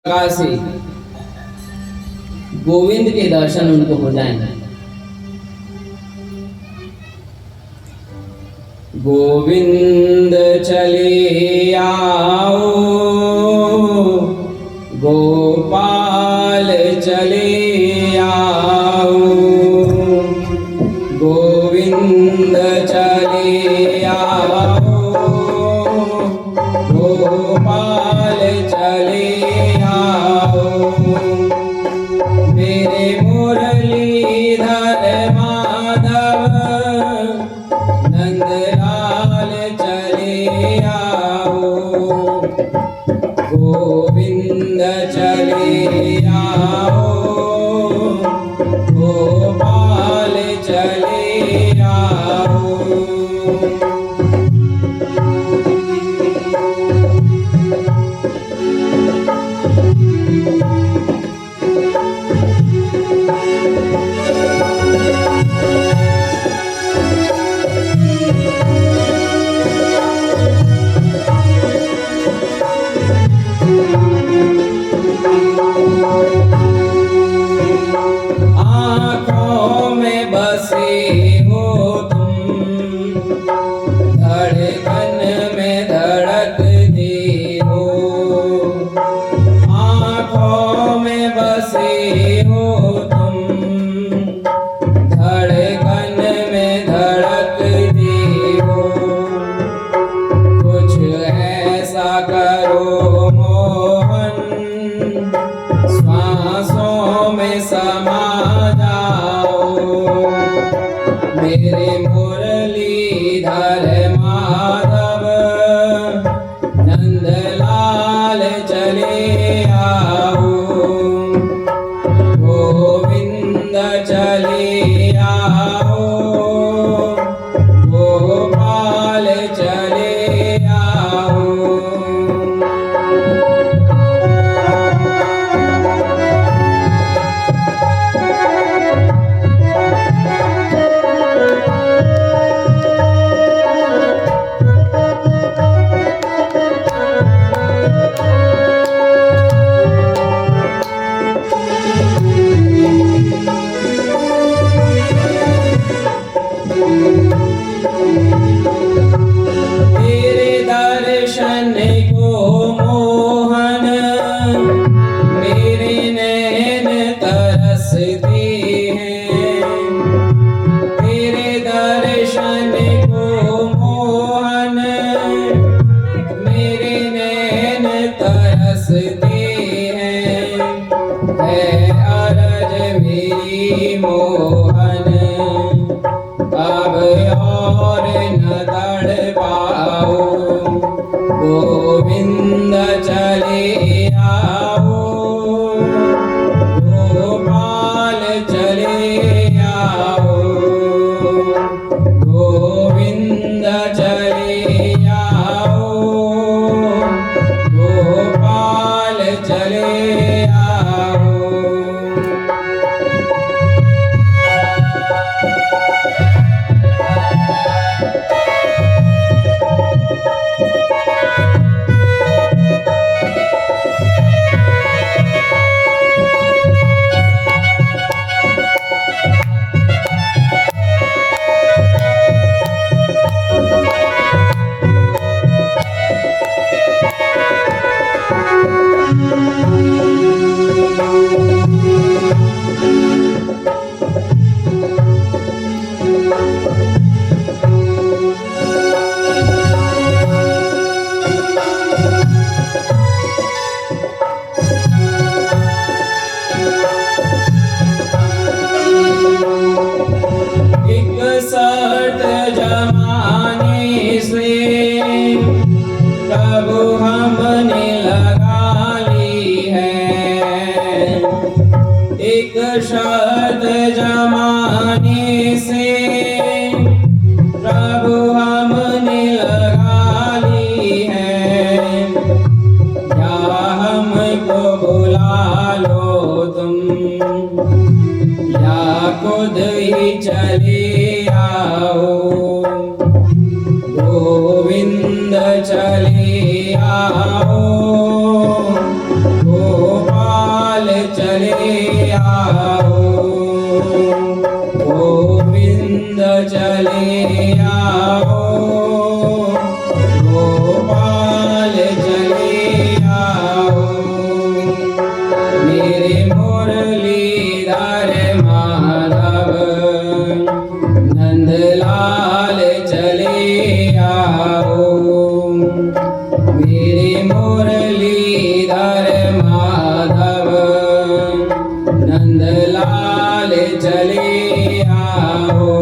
से गोविंद के दर्शन उनको हो जाएंगे। गोविंद चले आओ, गोपाल चले आओ, गोविंद चले आओ, गोपाल चले आओ। मेरे मुरलीधर माधव नंदलाल चले आओ, गोविंद चले आओ, गोपाल चले आओ। आँखों में बसे हो तुम, धड़कन में धड़कते हो। आँखों में बसे हो तुम, धड़कन में धड़कते हो। कुछ ऐसा करो मोहन, श्वासों में समा जाओ। मेरे मुरलीधर माधव नंदलाल चले आओ, गोविंद चले आओ, गोपाल चले आओ। तेरे दर्शन को मोहन मेरे नैन तरसते हैं। तेरे दर्शन को मोहन मेरे नैन तरसते हैं। है अरज मेरी मोहन, अब और न तड़ पाओ। गोविंद चले आओ, गोपाल चले आओ, गोविंद चले आओ, गोपाल चले आओ। इकसठ जमाने से प्रभु हमने लगा ली है। इकसठ जमाने से प्रभु हमने लगा ली है। या हमको बुला लो तुम, या खुद ही चले आओ। गोविंद चले आओ, चले आओ, गोविंद चले आओ, गोपाल चले आओ, मेरे मुरलीधर माधव नंदलाल चले आओ, मेरे मुरलीधर माधव नंदलाल चले आओ।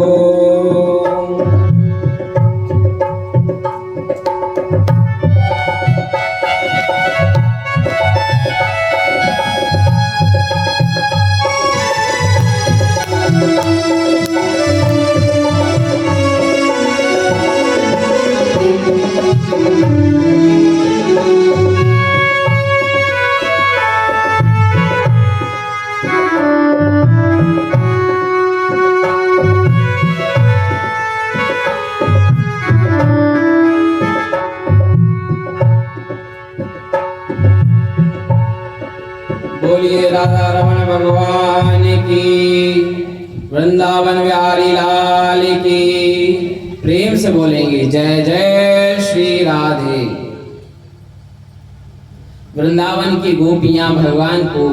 बोलिए राधा रमण भगवान की, वृंदावन बिहारी लाल की। प्रेम से बोलेंगे जय जय श्री राधे। वृंदावन की गोपियां भगवान को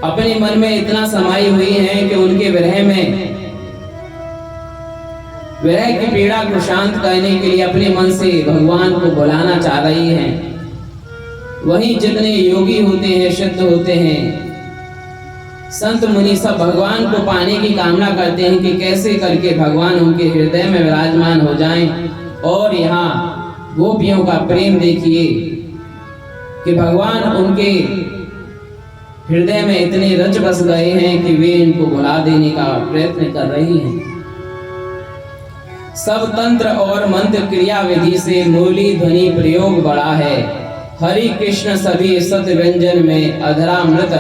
अपने मन में इतना समाई हुई हैं कि उनके विरह की पीड़ा को शांत करने के लिए अपने मन से भगवान को बुलाना चाह रही हैं। वहीं जितने योगी होते हैं, सिद्ध होते हैं, संत मुनि सब भगवान को पाने की कामना करते हैं कि कैसे करके भगवान उनके हृदय में विराजमान हो जाएं। और यहाँ गोपियों का प्रेम देखिए कि भगवान उनके हृदय में इतने रच बस गए हैं कि वे इनको भुला देने का प्रयत्न कर रही हैं। सब तंत्र और मंत्र क्रिया विधि से मुरली ध्वनि प्रयोग बड़ा है। हरि कृष्ण सभी सत व्यंजन में अधरामृत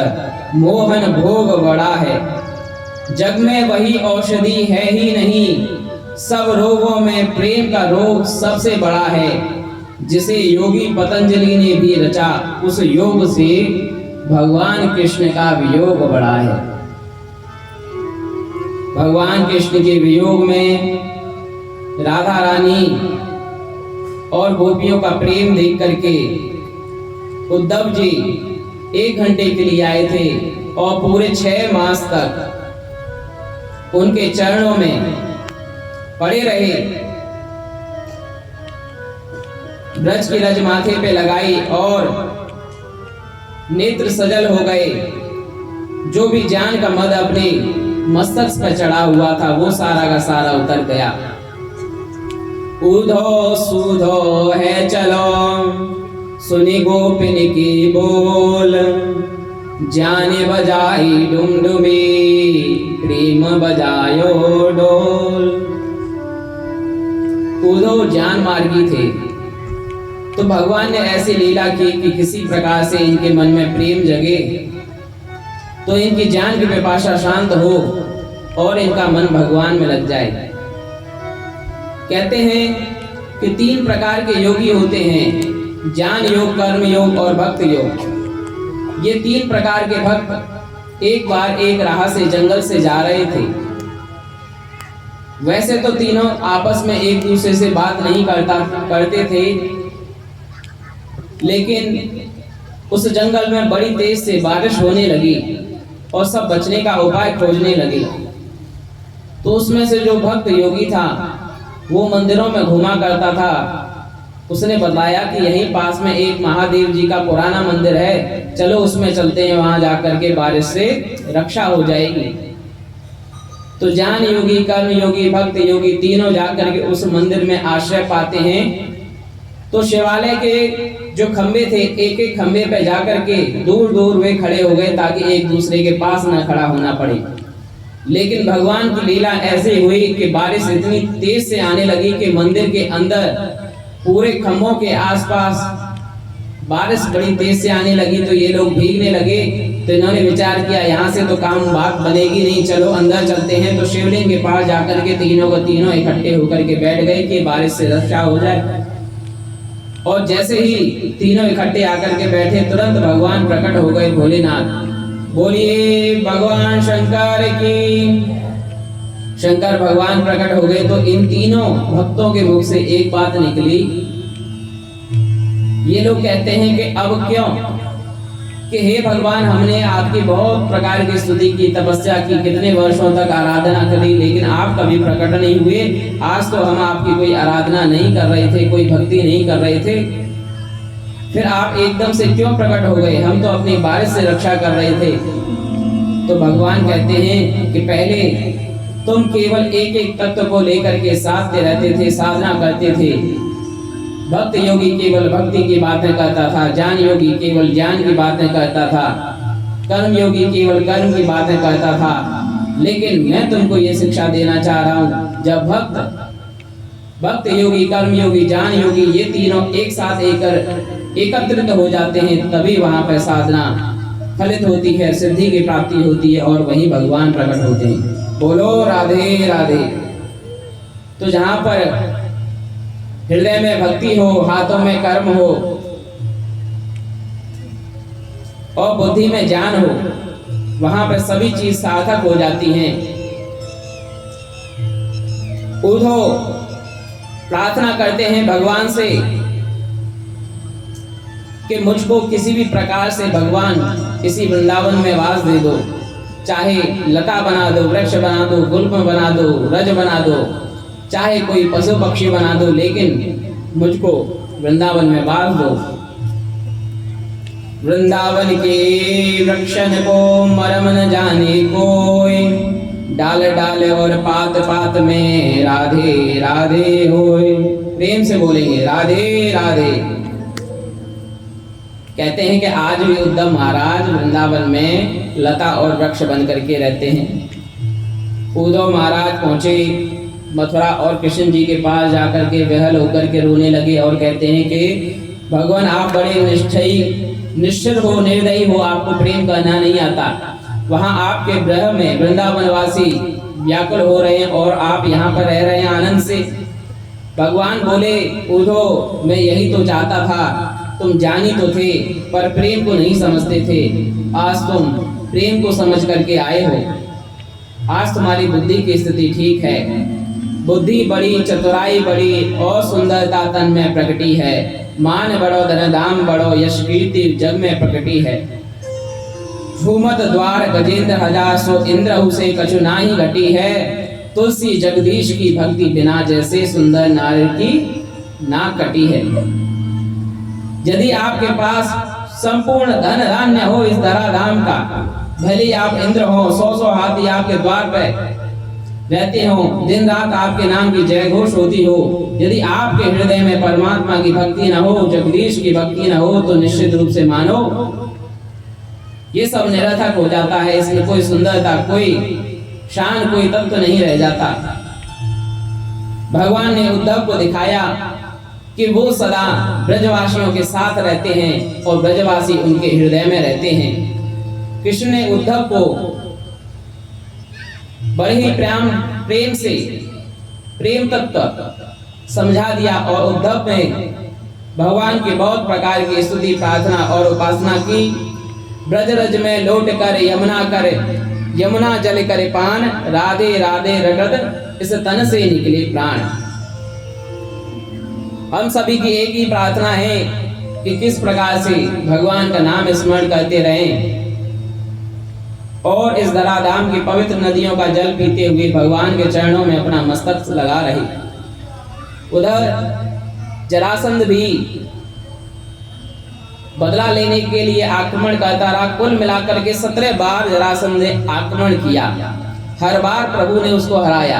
मोहन भोग बड़ा है। जग में वही औषधि है ही नहीं, सब रोगों में प्रेम का रोग सबसे बड़ा है। जिसे योगी पतंजलि ने भी रचा, उस योग से भगवान कृष्ण का वियोग बड़ा है। भगवान कृष्ण के वियोग में राधा रानी और गोपियों का प्रेम देख करके उद्धव जी 1 घंटे के लिए आए थे और पूरे 6 मास तक उनके चरणों में पड़े रहे। ब्रज की रज माथे पे लगाई और नेत्र सजल हो गए। जो भी ज्ञान का मद अपने मस्तक पर चढ़ा हुआ था वो सारा का सारा उतर गया। उधो सुधो है चलो, सुनी गोपिन की बोल, जाने बजाई डुमडुमी, प्रेम बजायो डोल। उधो जान मार्गी थे, तो भगवान ने ऐसी लीला की कि किसी प्रकार से इनके मन में प्रेम जगे तो इनकी जान की पिपासा शांत हो और इनका मन भगवान में लग जाए। कहते हैं कि 3 प्रकार के योगी होते हैं, ज्ञान योग, कर्म योग और भक्त योग। ये 3 प्रकार के भक्त एक बार एक राह से जंगल से जा रहे थे। वैसे तो तीनों आपस में एक दूसरे से बात नहीं करते थे, लेकिन उस जंगल में बड़ी तेज से बारिश होने लगी और सब बचने का उपाय खोजने लगे। तो उसमें से जो भक्त योगी था वो मंदिरों में घूमा करता था। उसने बताया कि यहीं पास में एक महादेव जी का पुराना मंदिर है, चलो उसमें चलते हैं, वहां जाकर के बारिश से रक्षा हो जाएगी। तो ज्ञान योगी, कर्म योगी, भक्त योगी तीनों जाकर के उस मंदिर में आश्रय पाते हैं। तो शिवालय के जो खंबे थे, एक एक खंबे पे जाकर के दूर दूर वे खड़े हो गए ताकि एक दूसरे के पास न खड़ा होना पड़े। लेकिन भगवान की लीला ऐसे हुई कि बारिश इतनी तेज से आने लगी कि मंदिर के अंदर पूरे खंभों के आसपास बारिश बड़ी तेज से आने लगी। तो ये लोग भीगने लगे। तो इन्होंने विचार किया यहाँ से तो काम बात बनेगी नहीं, चलो अंदर चलते हैं। तो शिवलिंग के पास जाकर के तीनों इकट्ठे होकर के बैठ गए कि बारिश से रक्षा हो जाए। और जैसे ही तीनों इकट्ठे आकर के बैठे तुरंत भगवान प्रकट हो गए भोलेनाथ। बोलिए भगवान शंकर की। शंकर भगवान प्रकट हो गए तो इन तीनों भक्तों के मुख से एक बात निकली। ये लोग कहते हैं कि अब क्यों, कि हे भगवान हमने आपकी बहुत प्रकार की स्तुति की, तपस्या की, कितने वर्षों तक आराधना करी, लेकिन आप कभी प्रकट नहीं हुए। आज तो हम आपकी कोई आराधना नहीं कर रहे थे, कोई भक्ति नहीं कर रहे थे, फिर आप एकदम से क्यों प्रकट हो गए? हम तो अपनी बारिश से रक्षा कर रहे थे। तो भगवान कहते हैं कि पहले तुम केवल एक एक तत्व को लेकर के साधते रहते थे, साधना करते थे। भक्त योगी केवल भक्ति की बातें करता था, ज्ञान योगी केवल ज्ञान की बातें करता था, कर्म योगी केवल कर्म की बातें करता था। लेकिन मैं तुमको ये शिक्षा देना चाह रहा हूँ, जब भक्त योगी, कर्म योगी, ज्ञान योगी ये तीनों एक साथ एकत्रित हो जाते हैं, तभी वहां पर साधना फलित होती है, सिद्धि की प्राप्ति होती है और वहीं भगवान प्रकट होते हैं। बोलो राधे राधे। तो जहां पर हृदय में भक्ति हो, हाथों में कर्म हो और बुद्धि में ज्ञान हो, वहां पर सभी चीज सार्थक हो जाती हैं। उद्धव प्रार्थना करते हैं भगवान से कि मुझको किसी भी प्रकार से भगवान इसी वृंदावन में वास दे दो, चाहे लता बना दो, वृक्ष बना दो, गुल्म बना दो, रज बना दो, चाहे कोई पशु पक्षी बना दो, लेकिन मुझको वृंदावन में वास दो। वृंदावन के वृक्षन को मरम न जाने कोई, डाल डाल और पात पात में राधे राधे होए। प्रेम से बोलेंगे राधे राधे। कहते हैं कि आज भी उद्धव महाराज वृंदावन में लता और वृक्ष बन करके रहते हैं। उद्धव महाराज पहुंचे मथुरा और कृष्ण जी के पास जाकर के बेहल होकर के रोने लगे और कहते हैं कि भगवान आप बड़े निश्चल हो, निर्दयी हो, आपको प्रेम करना नहीं आता। वहां आपके ग्रह में वृंदावन वासी व्याकुल हो रहे हैं और आप यहाँ पर रह रहे हैं आनंद से। भगवान बोले उद्धव मैं यही तो चाहता था, तुम जानी तो थे पर प्रेम को नहीं समझते थे, आज तुम प्रेम को समझ करके आए हो। आज तुम्हारी बुद्धि की स्थिति ठीक है, बुद्धि बड़ी, चतुराई बड़ी और सुंदरता तन में प्रकटी है। मान बड़ो धन धाम बड़ो, यश कीर्ति जग में प्रकटी है। झूमत द्वार गजेंद्र हजार सो, इंद्र उसे कछु नाही घटी है। तुलसी जगदीश की भक्ति बिना जैसे सुंदर नारी की ना कटी है। यदि आपके पास संपूर्ण धन धान्य हो इस धराधाम का, भले आप इंद्र हो, 100 हाथी आपके द्वार पर रहते हो, दिन रात आपके नाम की जय घोष होती हो, यदि आपके हृदय में परमात्मा की भक्ति न हो, जगदीश की भक्ति न हो, तो निश्चित रूप से मानो ये सब निरर्थक हो जाता है। इसमें कोई सुंदरता, कोई शान, कोई तत्व नहीं रह जाता। भगवान ने उद्धव को दिखाया कि वो सदा ब्रजवासियों के साथ रहते हैं और ब्रजवासी उनके हृदय में रहते हैं। कृष्ण ने उद्धव को बड़े ही प्रेम से प्रेम तत्व समझा दिया और उद्धव ने भगवान की बहुत प्रकार की स्तुति, प्रार्थना और उपासना की। ब्रज रज में लौट कर यमुना जल करे पान, राधे राधे रगत इस तन से निकले प्राण। हम सभी की एक ही प्रार्थना है कि किस प्रकार से भगवान का नाम स्मरण करते रहें और इस धराधाम की पवित्र नदियों का जल पीते हुए भगवान के चरणों में अपना मस्तक लगा रहे। उधर जरासंध भी बदला लेने के लिए आक्रमण करता रहा। कुल मिलाकर के 17 बार जरासंध ने आक्रमण किया, हर बार प्रभु ने उसको हराया।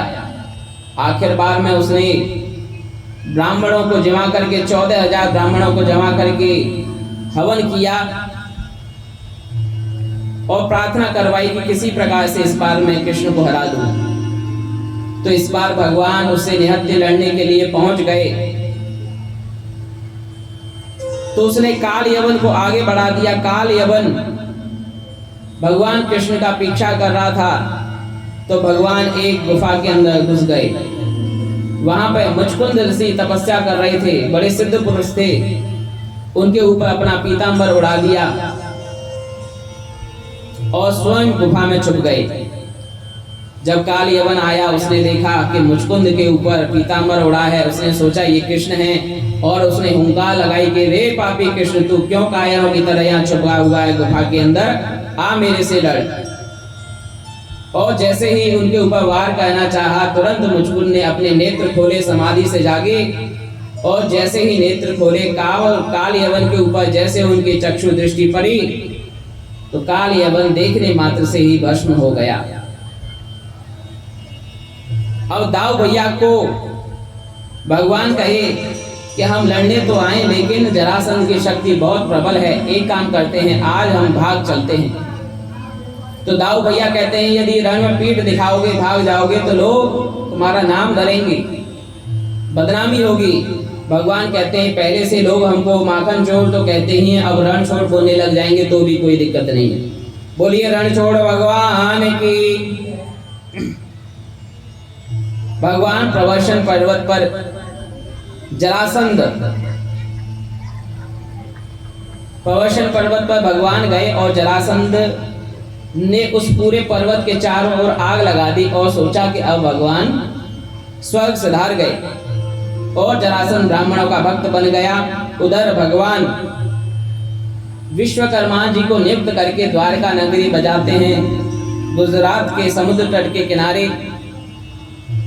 आखिर बार में उसने ब्राह्मणों को जमा करके 14,000 ब्राह्मणों को जमा करके हवन किया और प्रार्थना करवाई कि किसी प्रकार से इस बार मैं कृष्ण को हरा दूं। तो इस बार भगवान उससे निहत्थे लड़ने के लिए पहुंच गए। तो उसने काल यवन को आगे बढ़ा दिया। काल यवन भगवान कृष्ण का पीछा कर रहा था, तो भगवान एक गुफा के अंदर घुस गए। वहां पे मुचकुंद ऋषि तपस्या कर रहे थे, बड़े सिद्ध पुरुष थे। उनके ऊपर अपना पीतांबर उड़ा दिया और स्वयं गुफा में छुप गए। जब काल यवन आया, उसने देखा कि मुचकुंद के ऊपर पीतांबर उड़ा है। उसने सोचा ये कृष्ण है और उसने हुंकार लगाई कि रे पापी कृष्ण, तू क्यों कायरों की तरह यहाँ छुपा हुआ है गुफा के अंदर, आ मेरे से लड़। और जैसे ही उनके ऊपर वार करना चाहा, तुरंत मुचकुंद ने अपने नेत्र खोले, समाधि से जागे और जैसे ही नेत्र खोले, काल यवन के ऊपर जैसे उनकी चक्षु दृष्टि पड़ी तो काल यवन देखने मात्र से ही भस्म हो गया। अब दाऊ भैया को भगवान कहे कि हम लड़ने तो आए, लेकिन जरासंध की शक्ति बहुत प्रबल है। एक काम करते हैं, आज हम भाग चलते हैं। तो दाऊ भैया कहते हैं, यदि रण में पीठ दिखाओगे, भाग जाओगे तो लोग तुम्हारा नाम धरेंगे, बदनामी होगी। भगवान कहते हैं, पहले से लोग हमको माखन चोर तो कहते ही हैं, अब रण छोड़ बोलने लग जाएंगे तो भी कोई दिक्कत नहीं है। बोलिए रण छोड़ भगवान की। भगवान प्रवर्षण पर्वत पर जरासंध प्रवर्षण पर्वत पर भगवान गए और जरासंध ने उस पूरे पर्वत के चारों ओर आग लगा दी और सोचा कि अब भगवान स्वर्ग सिधार गए और जरासंध ब्राह्मणों का भक्त बन गया। उधर भगवान विश्वकर्मा जी को नियुक्त करके द्वारका नगरी बजाते हैं, गुजरात के समुद्र तट के किनारे।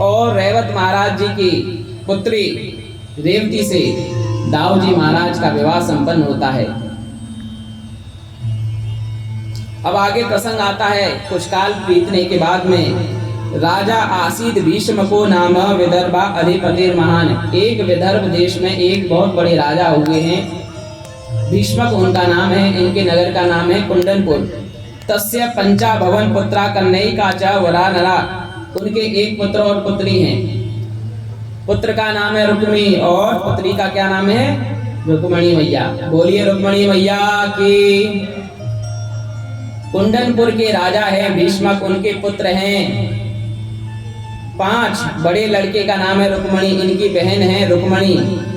और रेवत महाराज जी की पुत्री रेवती से दाऊ जी महाराज का विवाह संपन्न होता है। अब आगे प्रसंग आता है, कुछ काल बीतने के बाद में राजा आसीद भीष्म को नाम विदर्भा अधिपतिर महान। एक विदर्भ देश में एक बहुत बड़े राजा हुए हैं, भीष्मक उनका नाम है। इनके नगर का नाम है कुंडनपुर। तस्य पंचा भवन पुत्रा कन्नैका च वरा नरा। उनके एक पुत्र और पुत्री हैं। पुत्र का नाम है रुक्मी और पुत्री का क्या नाम है? रुक्मणी मैया। बोलिए रुक्मणी मैया की। कुंडनपुर के राजा हैं भीष्मक, उनके पुत्र हैं 5। बड़े लड़के का नाम है रुक्मणी, इनकी बहन है रुक्मणी।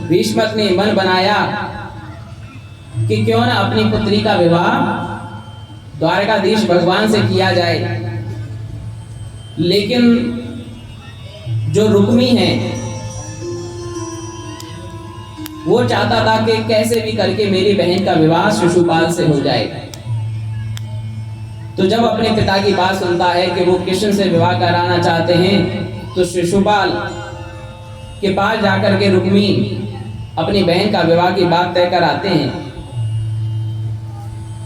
भीष्मक ने मन बनाया कि क्यों ना अपनी पुत्री का विवाह द्वारकाधीश भगवान से किया जाए। लेकिन जो रुक्मी है वो चाहता था कि कैसे भी करके मेरी बहन का विवाह शिशुपाल से हो जाए। तो जब अपने पिता की बात सुनता है कि वो कृष्ण से विवाह कराना चाहते हैं, तो शिशुपाल के पास जाकर के रुक्मी अपनी बहन का विवाह की बात तय कराते हैं।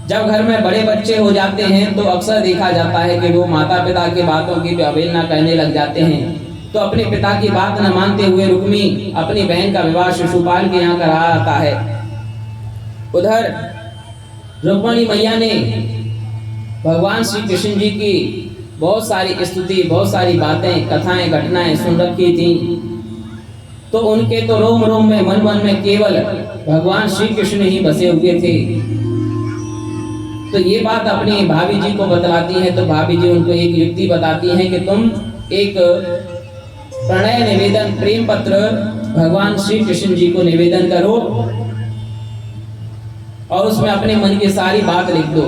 जब घर में बड़े बच्चे हो जाते हैं तो अक्सर देखा जाता है कि वो माता पिता की बातों की अवहेलना करने लग जाते हैं। तो अपने पिता की बात न मानते हुए रुक्मी अपनी बहन का विवाह शिशुपाल के यहाँ कराता है। उधर रुक्मणी मैया ने भगवान श्री कृष्ण जी की बहुत सारी स्तुति, बहुत सारी बातें, कथाएं, घटनाएं सुन रखी थी। तो उनके तो रोम रोम में, मन मन में केवल भगवान श्री कृष्ण ही बसे हुए थे। तो ये बात अपनी भाभी जी को बतलाती है। तो भाभी जी उनको एक युक्ति बताती हैं कि तुम एक प्रणय निवेदन, प्रेम पत्र भगवान श्री कृष्ण जी को निवेदन करो और उसमें अपने मन की सारी बात लिख दो।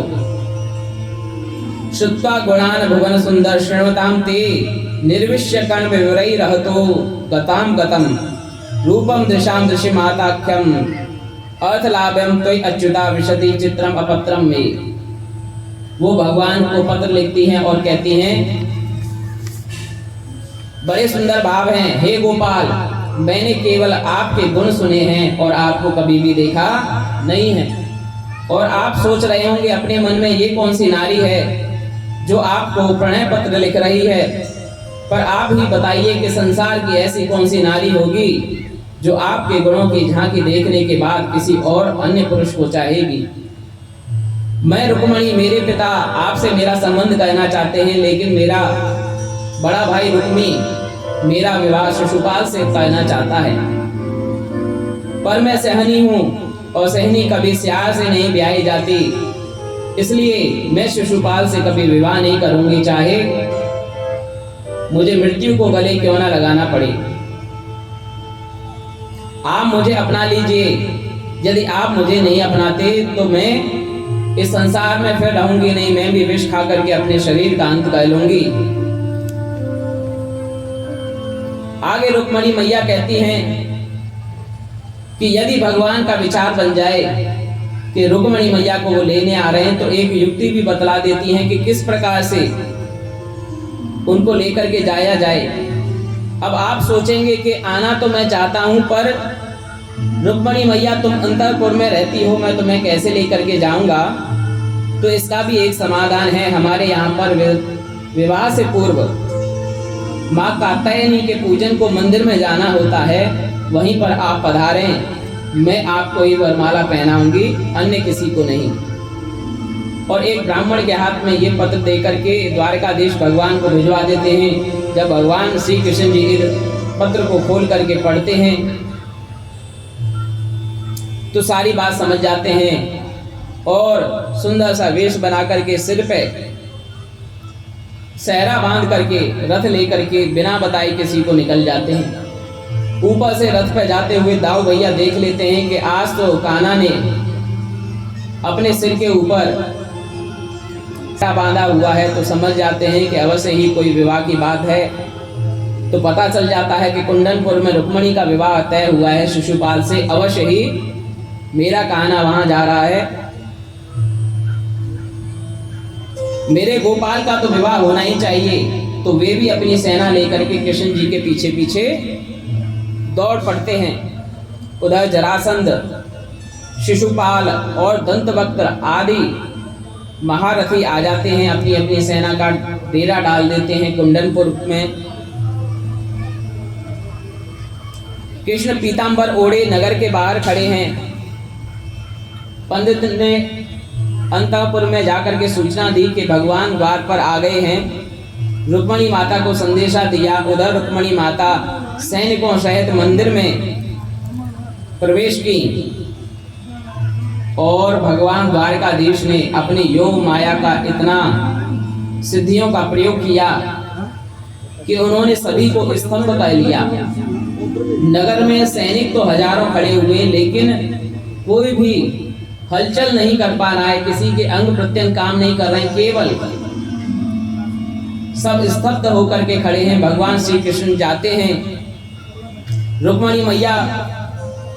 श्रुत्वा गुणान भुवन सुंदर श्रृणवताम ते निर्विश्य कर्ण विवरई रहतो गताम गतम रूपम दृशाम दृश्यमाताख्यम अर्थ लाभम त्वयि अच्युता विशति चित्रम अपत्रम में। वो भगवान को पत्र लिखती हैं और कहती हैं, बड़े सुंदर भाव हैं, हे गोपाल, मैंने केवल आपके गुण सुने हैं और आपको कभी भी देखा नहीं है। और आप सोच रहे होंगे अपने मन में, ये कौन सी नारी है जो आपको प्रणय पत्र लिख रही है। पर आप ही बताइए कि संसार की ऐसी कौन सी नारी होगी जो आपके गुणों की झांकी देखने के बाद किसी और अन्य पुरुष को चाहेगी। मैं रुक्मणी, मेरे पिता आपसे मेरा संबंध करना चाहते हैं, लेकिन मेरा बड़ा भाई रुक्मी मेरा विवाह शिशुपाल से करना चाहता है। पर मैं सहनी हूँ और सहनी कभी स्याह से नहीं ब्याही जाती, इसलिए मैं शिशुपाल से कभी विवाह नहीं करूंगी, चाहे मुझे मृत्यु को गले क्यों ना लगाना पड़े। आप मुझे अपना लीजिए, यदि आप मुझे नहीं अपनाते तो मैं इस संसार में फिर रहूंगी नहीं, मैं भी विष खा करके अपने शरीर का अंत कर लूंगी। आगे रुक्मणी मैया कहती हैं कि यदि भगवान का विचार बन जाए कि रुक्मणी मैया को वो लेने आ रहे हैं, तो एक युक्ति भी बतला देती हैं कि किस प्रकार से उनको लेकर के जाया जाए। अब आप सोचेंगे कि आना तो मैं चाहता हूं, पर रुक्मणी मैया तुम अंतःपुर में रहती हो, मैं तुम्हें कैसे लेकर के जाऊंगा। तो इसका भी एक समाधान है। हमारे यहाँ पर विवाह से पूर्व माँ कात्यायनी के पूजन को मंदिर में जाना होता है, वहीं पर आप पधारें, मैं आपको ही वरमाला पहनाऊंगी, अन्य किसी को नहीं। और एक ब्राह्मण के हाथ में ये पत्र देकर के द्वारकाधीश भगवान को भिजवा देते हैं। जब भगवान श्री कृष्ण जी इस पत्र को खोल करके पढ़ते हैं तो सारी बात समझ जाते हैं और सुंदर सा वेश बना करके सिर पे सहरा बांध करके रथ लेकर के बिना बताए किसी को निकल जाते हैं। ऊपर से रथ पे जाते हुए दाऊ भैया देख लेते हैं कि आज तो कान्हा ने अपने सिर के ऊपर बांधा हुआ है, तो समझ जाते हैं कि अवश्य ही कोई विवाह की बात है। तो पता चल जाता है कि कुंडनपुर में रुक्मणी का विवाह तय हुआ है शिशुपाल से, अवश्य ही मेरा कान्हा वहां जा रहा है, मेरे गोपाल का तो विवाह होना ही चाहिए। तो वे भी अपनी सेना लेकर के कृष्ण जी के पीछे पीछे दौड़ पड़ते हैं। उधर जरासंध, शिशुपाल और दंतवक्त्र आदि महारथी आ जाते हैं, अपनी अपनी सेना का डेरा डाल देते हैं कुंडनपुर में। कृष्ण पीतांबर ओढ़े नगर के बाहर खड़े हैं। पंडित ने अंतःपुर में जाकर के सूचना दी कि भगवान द्वार पर आ गए हैं। रुक्मणी माता को संदेशा दिया। उधर रुक्मणी माता सैनिकों सहित मंदिर में प्रवेश की और भगवान द्वारकाधीश ने अपनी योग माया का इतना सिद्धियों का प्रयोग किया कि उन्होंने सभी को स्तंभ कर लिया। नगर में सैनिक तो हजारों खड़े हुए, लेकिन कोई भी हलचल नहीं कर पा रहा है, किसी के अंग प्रत्यंग काम नहीं कर रहे हैं, केवल सब स्तब्ध होकर के खड़े हैं। भगवान श्री कृष्ण जाते हैं। रुक्मणी मैया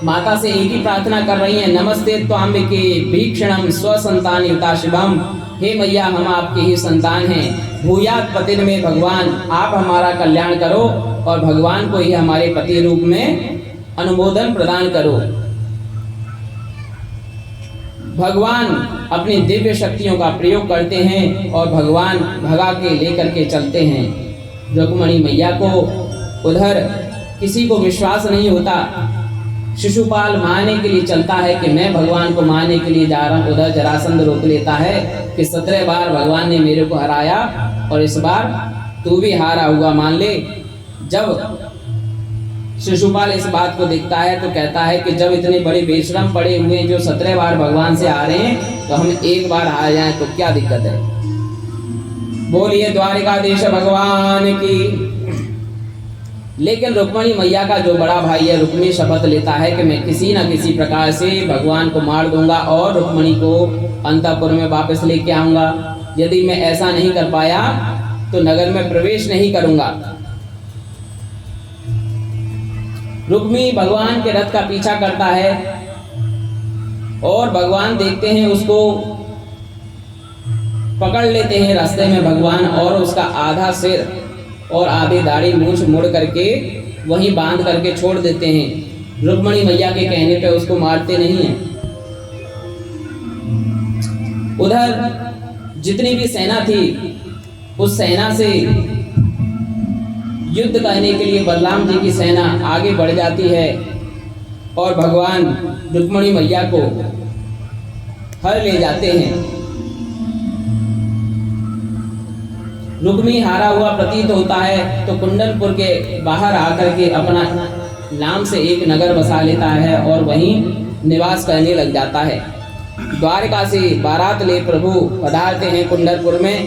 माता से एक ही प्रार्थना कर रही हैं, नमस्ते त्वाम्बिके भीक्षणम स्वसंतान युता शिवम। हे मैया, हम आपके ही संतान हैं, भूयात पतिन में भगवान, आप हमारा कल्याण करो और भगवान को ही हमारे पति रूप में अनुमोदन प्रदान करो। भगवान अपनी दिव्य शक्तियों का प्रयोग करते हैं और भगवान भगा के लेकर के चलते हैं। रुक्मणी मैया को उधर किसी को विश्वास नहीं होता। शिशुपाल मारने के लिए चलता है कि मैं भगवान को मारने के लिए जा रहा हूँ। उधर जरासंध रोक लेता है कि 17 बार भगवान ने मेरे को हराया और इस बार तू भी हारा हुआ मान ले। जब शिशुपाल इस बात को देखता है तो कहता है कि जब इतने बड़े बेशरम पड़े हुए जो 17 बार भगवान से आ रहे हैं, तो हम एक बार हार जाएं तो क्या दिक्कत है। बोलिए द्वारिकाधीश भगवान की। लेकिन रुक्मणी मैया का जो बड़ा भाई है रुक्मी शपथ लेता है कि मैं किसी न किसी प्रकार से भगवान को मार दूंगा और रुक्मणी को अंतःपुर में वापस लेके आऊंगा। यदि मैं ऐसा नहीं कर पाया तो नगर में प्रवेश नहीं करूंगा। रुक्मी भगवान के रथ का पीछा करता है और भगवान देखते हैं, उसको पकड़ लेते हैं रास्ते में भगवान और उसका आधा सिर और आधी दाढ़ी मूंछ मुड़ करके वहीं बांध करके छोड़ देते हैं। रुक्मणी मैया के कहने पे उसको मारते नहीं हैं। उधर जितनी भी सेना थी उस सेना से युद्ध करने के लिए बलराम जी की सेना आगे बढ़ जाती है और भगवान रुक्मणी मैया को हर ले जाते हैं। रुक्मी हारा हुआ प्रतीत होता है तो कुंडनपुर के बाहर आकर के अपना नाम से एक नगर बसा लेता है और वहीं निवास करने लग जाता है। द्वारका से बारात ले प्रभु पधारते हैं कुंडनपुर में